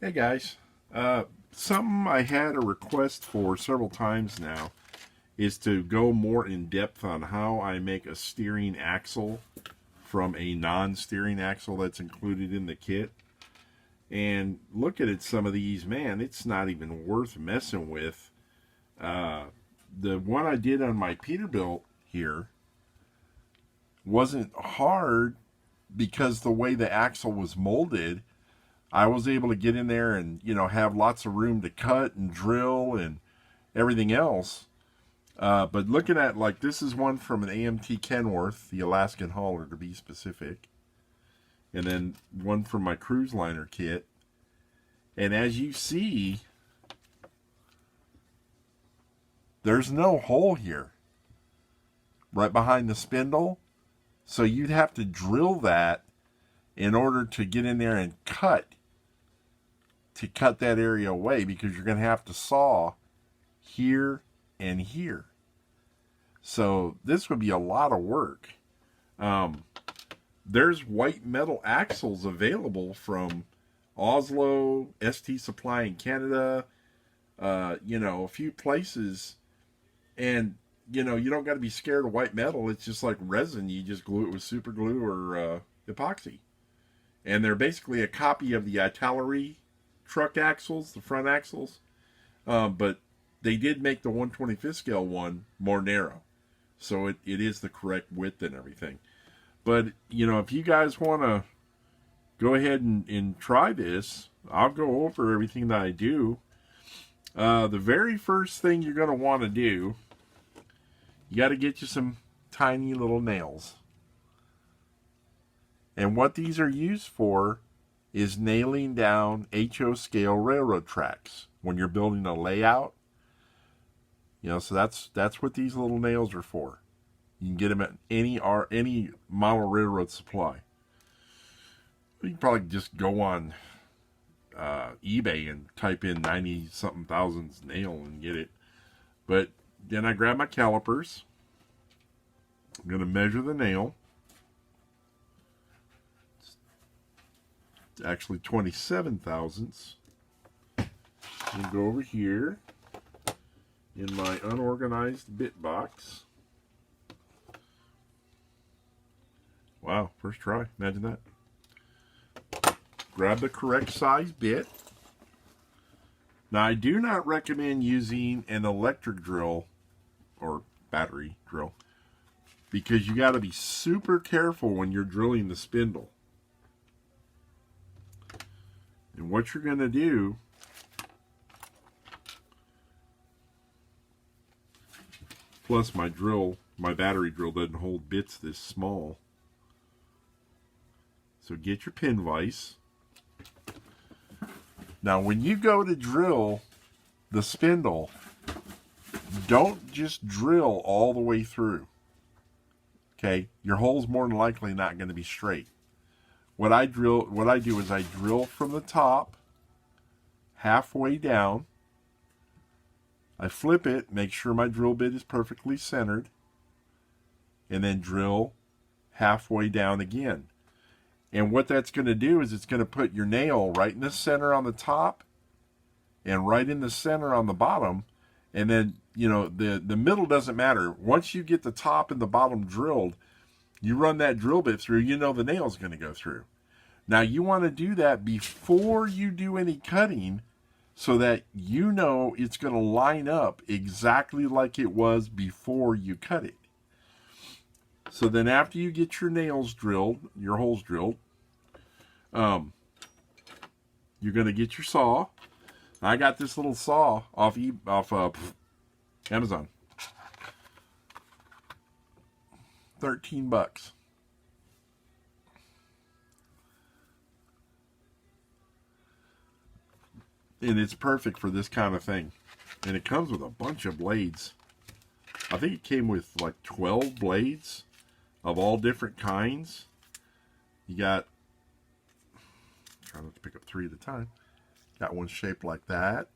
Hey guys, something I had a request for several times now is to go more in depth on how I make a steering axle from a non-steering axle that's included in the kit. And looking at some of these, man, it's not even worth messing with. Uh, the one I did on my Peterbilt here wasn't hard because the way the axle was molded, I was able to get in there and, have lots of room to cut and drill and everything else. But looking at, like, this is one from an AMT Kenworth, the Alaskan hauler to be specific. And then one from my cruise liner kit. And as you see, there's no hole here right behind the spindle. So you'd have to drill that in order to get in there and cut that area away, because you're going to have to saw here and here. So this would be a lot of work. There's white metal axles available from Oslo, ST Supply in Canada, a few places. And, you don't got to be scared of white metal. It's just like resin. You just glue it with super glue or epoxy. And they're basically a copy of the Italeri truck axles, the front axles. But they did make the 125th scale one more narrow. So it is the correct width and everything. But, if you guys want to go ahead and try this, I'll go over everything that I do. The very first thing you're going to want to do, you got to get you some tiny little nails. And what these are used for is nailing down HO scale railroad tracks when you're building a layout. So that's what these little nails are for. You can get them at any model railroad supply. You can probably just go on eBay and type in 90 something thousands nail and get it. But then I grab my calipers. I'm going to measure the nail. It's actually 27 thousandths. And go over here in my unorganized bit box. Wow, first try. Imagine that. Grab the correct size bit. Now, I do not recommend using an electric drill or battery drill, because you got to be super careful when you're drilling the spindle. And what you're going to do, plus my battery drill doesn't hold bits this small. So get your pin vise. Now, when you go to drill the spindle, don't just drill all the way through. Okay, your hole's more than likely not going to be straight. What I do is I drill from the top halfway down. I flip it, make sure my drill bit is perfectly centered, and then drill halfway down again. And what that's going to do is it's going to put your nail right in the center on the top and right in the center on the bottom. And then, the middle doesn't matter. Once you get the top and the bottom drilled, you run that drill bit through, the nail's going to go through. Now, you want to do that before you do any cutting so that it's going to line up exactly like it was before you cut it. So then after you get your nails drilled, your holes drilled, you're going to get your saw. I got this little saw off Amazon. $13. And it's perfect for this kind of thing. And it comes with a bunch of blades. I think it came with like 12 blades of all different kinds. You got, try not to pick up 3 at a time. Got one shaped like that.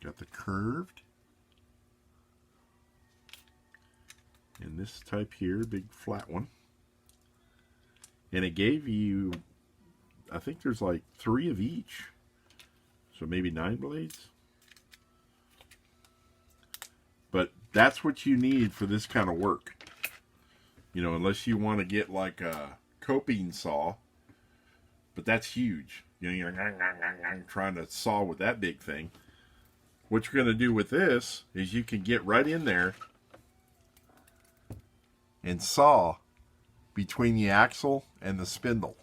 Got the curved. And this type here, big flat one. And it gave you, I think there's like 3 of each. So maybe 9 blades. But that's what you need for this kind of work. You know, unless you want to get like a coping saw. But that's huge. You know, you're trying to saw with that big thing. What you're going to do with this is you can get right in there and saw between the axle and the spindle.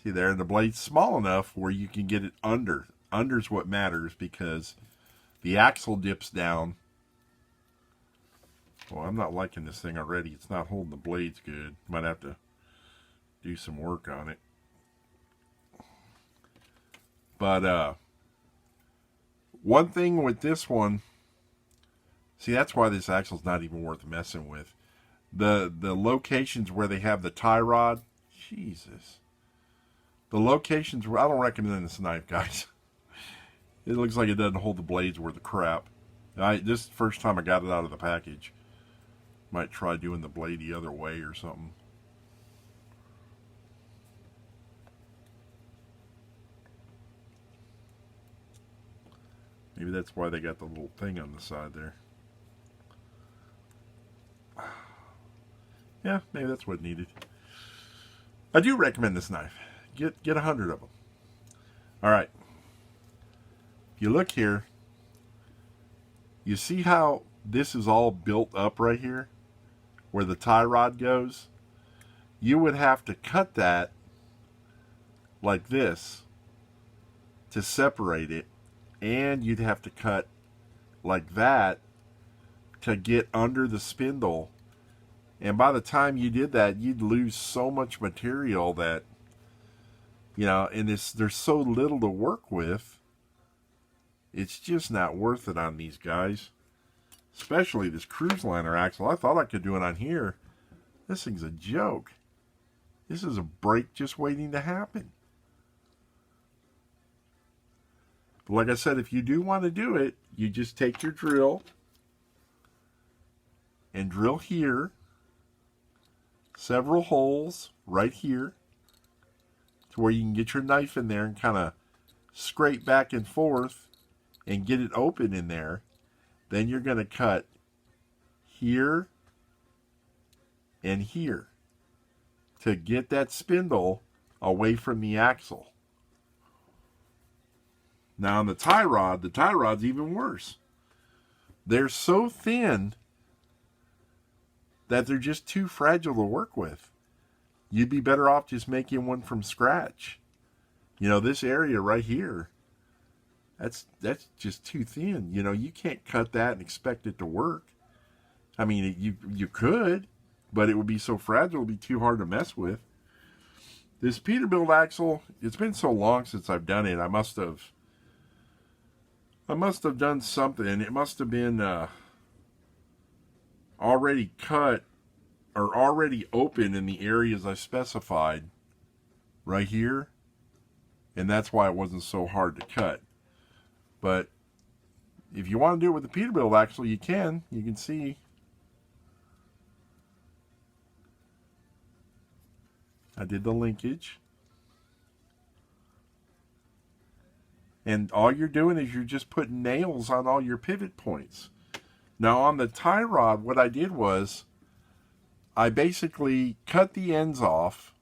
See there, the blade's small enough where you can get it under. Under's what matters because the axle dips down. Well, I'm not liking this thing already. It's not holding the blades good. Might have to do some work on it. But one thing with this one, see, that's why this axle's not even worth messing with. The locations where they have the tie rod, Jesus. The locations where, I don't recommend this knife, guys. It looks like it doesn't hold the blades worth of crap. This is the first time I got it out of the package. Might try doing the blade the other way or something. Maybe that's why they got the little thing on the side there. Yeah, maybe that's what needed. I do recommend this knife. Get 100 of them. All right. If you look here, you see how this is all built up right here, where the tie rod goes? You would have to cut that like this to separate it, and you'd have to cut like that to get under the spindle. And by the time you did that, you'd lose so much material that, you know, and there's so little to work with. It's just not worth it on these guys. Especially this cruise liner axle. I thought I could do it on here. This thing's a joke. This is a break just waiting to happen. But like I said, if you do want to do it, you just take your drill and drill here. Several holes right here to where you can get your knife in there and kind of scrape back and forth and get it open in there. Then you're going to cut here and here to get that spindle away from the axle. Now on the tie rod's even worse. They're so thin that they're just too fragile to work with. You'd be better off just making one from scratch. You know, this area right here, that's just too thin. You know, you can't cut that and expect it to work. I mean, you could, but it would be so fragile, it would be too hard to mess with. This Peterbilt axle, it's been so long since I've done it, I must have done something. It must have been already cut or already open in the areas I specified right here, and that's why it wasn't so hard to cut. But if you want to do it with the Peterbilt axle, you can see I did the linkage, and all you're doing is you're just putting nails on all your pivot points. Now on the tie rod, what I did was I basically cut the ends off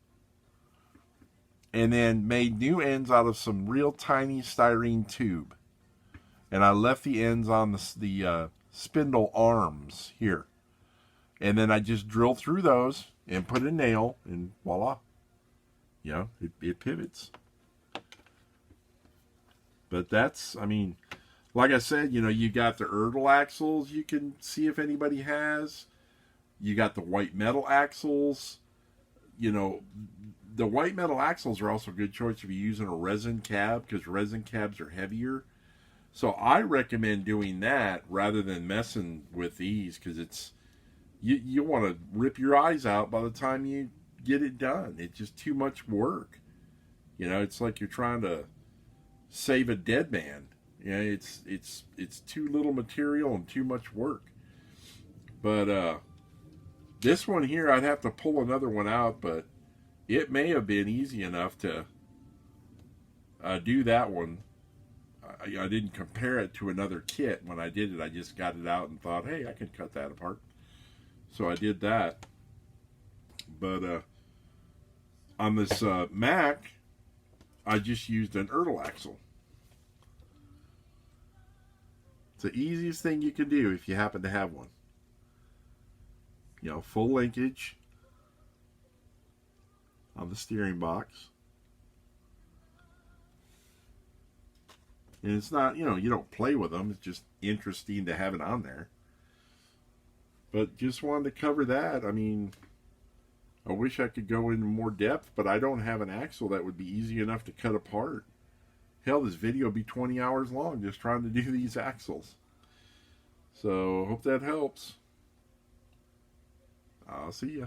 and then made new ends out of some real tiny styrene tube. And I left the ends on the spindle arms here. And then I just drilled through those and put a nail, and voila. You know, it pivots. But that's, I mean, like I said, you know, you got the Erdl axles you can see if anybody has. You got the white metal axles. You know, the white metal axles are also a good choice if you're using a resin cab, because resin cabs are heavier. So I recommend doing that rather than messing with these, because it's, you want to rip your eyes out by the time you get it done. It's just too much work. You know, it's like you're trying to save a dead man. You know, it's too little material and too much work. But This one here, I'd have to pull another one out, but it may have been easy enough to do that one. I didn't compare it to another kit. When I did it, I just got it out and thought, hey, I can cut that apart. So I did that. But on this Mac, I just used an Ertl axle. It's the easiest thing you can do if you happen to have one. You know, full linkage on the steering box. And it's not, you know, you don't play with them. It's just interesting to have it on there. But just wanted to cover that. I mean, I wish I could go into more depth, but I don't have an axle that would be easy enough to cut apart. Hell, this video will be 20 hours long just trying to do these axles. So, hope that helps. I'll see ya.